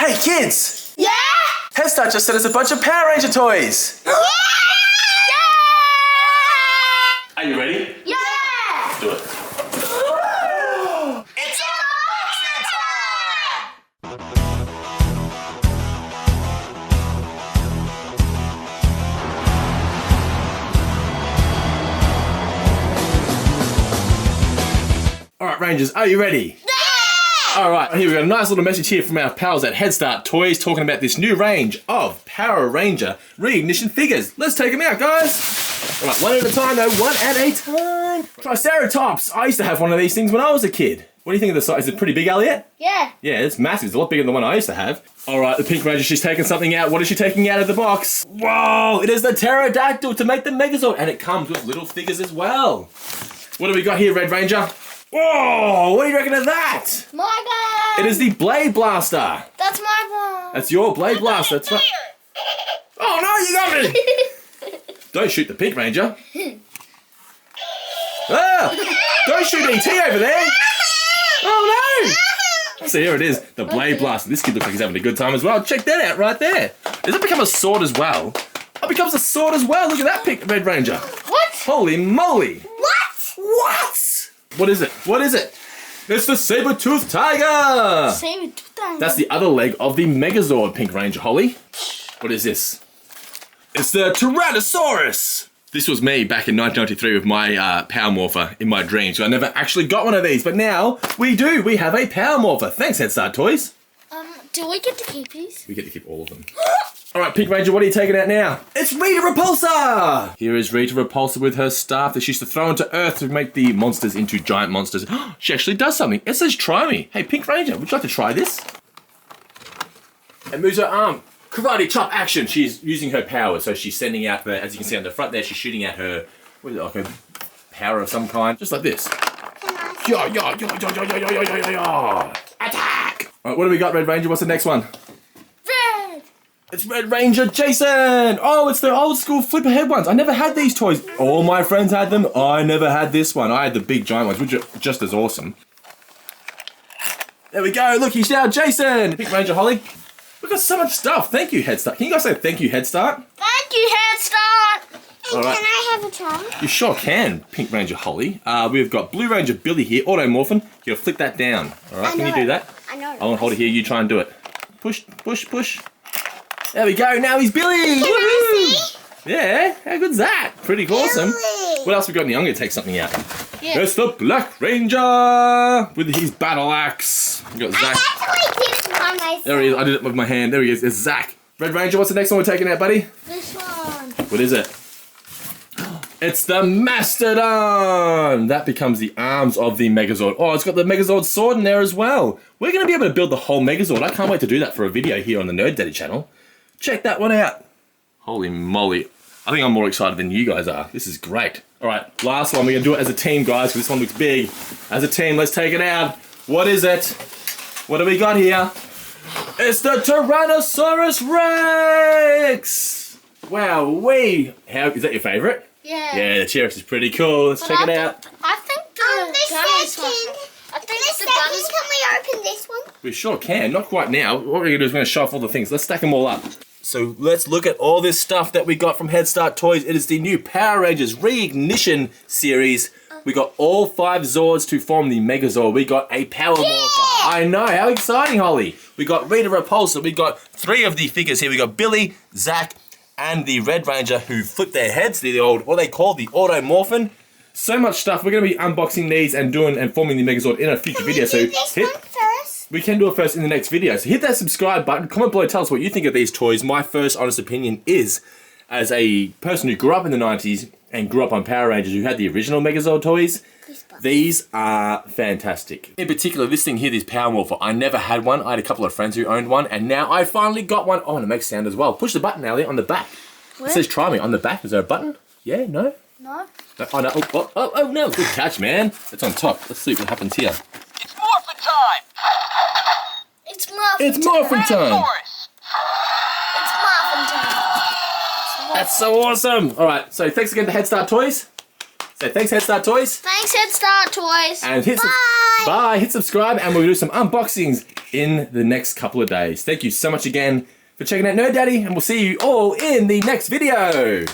Hey kids! Yeah! Headstart just sent us a bunch of Power Ranger toys. Yeah! Are you ready? Yeah! Let's do it. It's unboxing time! Alright Rangers, are you ready? Alright, here we got a nice little message here from our pals at Headstart Toys talking about this new range of Power Ranger Reignition figures. Let's take them out, guys. Alright, one at a time though, one at a time. Triceratops. I used to have one of these things when I was a kid. What do you think of the size? Is it pretty big, Elliot? Yeah. Yeah, it's massive. It's a lot bigger than the one I used to have. Alright, the Pink Ranger, she's taking something out. What is she taking out of the box? Whoa, it is the pterodactyl to make the Megazord, and it comes with little figures as well. What do we got here, Red Ranger? Whoa, what do you reckon of that? My gun! It is the Blade Blaster. That's my one. That's your Blade Blaster. That's right. Oh no, you got me! Don't shoot the Pink Ranger. Ah, don't shoot E.T. over there. Oh no! So here it is, the Blade Blaster. This kid looks like he's having a good time as well. Check that out right there. Does it become a sword as well? It becomes a sword as well. Look at that, Pink Red Ranger. What? Holy moly. What? What? What is it? What is it? It's the Saber-Tooth Tiger! Saber-Tooth Tiger. That's the other leg of the Megazord, Pink Ranger, Holly. What is this? It's the Tyrannosaurus! This was me back in 1993 with my Power Morpher in my dreams. So I never actually got one of these, but now we do. We have a Power Morpher. Thanks, Headstart Toys. Do we get to keep these? We get to keep all of them. Alright, Pink Ranger, what are you taking out now? It's Rita Repulsa! Here is Rita Repulsa with her staff that she used to throw into Earth to make the monsters into giant monsters. She actually does something. It says try me. Hey, Pink Ranger, would you like to try this? And moves her arm. Karate chop action. She's using her power, so she's sending out the, as you can see on the front there, she's shooting at her, what is it, like a power of some kind. Just like this. Attack! Alright, what do we got, Red Ranger? What's the next one? Red! It's Red Ranger Jason! Oh, it's the old school flipper head ones. I never had these toys. All my friends had them. I never had this one. I had the big giant ones, which are just as awesome. There we go. Look, he's now Jason. Pink Ranger Holly. We've got so much stuff. Thank you, Headstart. Can you guys say thank you, Headstart? Thank you, Headstart! All right. Can I have a try? You sure can, Pink Ranger Holly. We've got Blue Ranger Billy here, Auto Morphin. You'll flick that down. All right, can you do that? I know. I want to hold it here. You try and do it. Push, push, push. There we go. Now he's Billy. Can I see? Yeah, how good's that? Pretty awesome. Billy. What else we got in the? I'm going to take something out. Yeah. It's the Black Ranger with his battle axe. We got Zach. I actually did it by myself. There he is. I did it with my hand. There he is. It's Zach. Red Ranger, what's the next one we're taking out, buddy? This one. What is it? It's the Mastodon! That becomes the arms of the Megazord. Oh, it's got the Megazord sword in there as well. We're going to be able to build the whole Megazord. I can't wait to do that for a video here on the Nerd Daddy channel. Check that one out. Holy moly. I think I'm more excited than you guys are. This is great. Alright, last one. We're going to do it as a team, guys, because this one looks big. As a team, let's take it out. What is it? What do we got here? It's the Tyrannosaurus Rex! Wow-wee. Is that your favourite? Yeah. Yeah, the T-Rex is pretty cool. Let's check it out. I think the gun is one. I think the gun is... Can we open this one? We sure can. Not quite now. What we're going to do is we're going to show off all the things. Let's stack them all up. So let's look at all this stuff that we got from Headstart Toys. It is the new Power Rangers Reignition series. We got all 5 Zords to form the Megazord. We got a Power Morpher. I know. How exciting, Holly. We got Rita Repulsa. We got 3 of the figures here. We got Billy, Zach, and the Red Ranger who flip their heads, the old, what they call the Auto Morphin. So much stuff. We're going to be unboxing these and doing and forming the Megazord in a future video. So we can do it first in the next video. So hit that subscribe button. Comment below. Tell us what you think of these toys. My first honest opinion is, as a person who grew up in the 90s and grew up on Power Rangers who had the original Megazord toys, these are fantastic. In particular, this thing here, this Power Morpher, I never had one. I had a couple of friends who owned one, and now I finally got one. Oh, and it makes sound as well. Push the button, Elliot, on the back. Where? It says try me on the back. Is there a button? Yeah, no? No. Oh, no. Oh, no. Good catch, man. It's on top. Let's see what happens here. It's Morphin time! It's Morphin time! It's Morphin time! That's so awesome! Alright, so thanks again to Headstart Toys. So thanks, Headstart Toys. Thanks, Headstart Toys. And hit Bye! Bye! Hit subscribe and we'll do some unboxings in the next couple of days. Thank you so much again for checking out Nerd Daddy, and we'll see you all in the next video.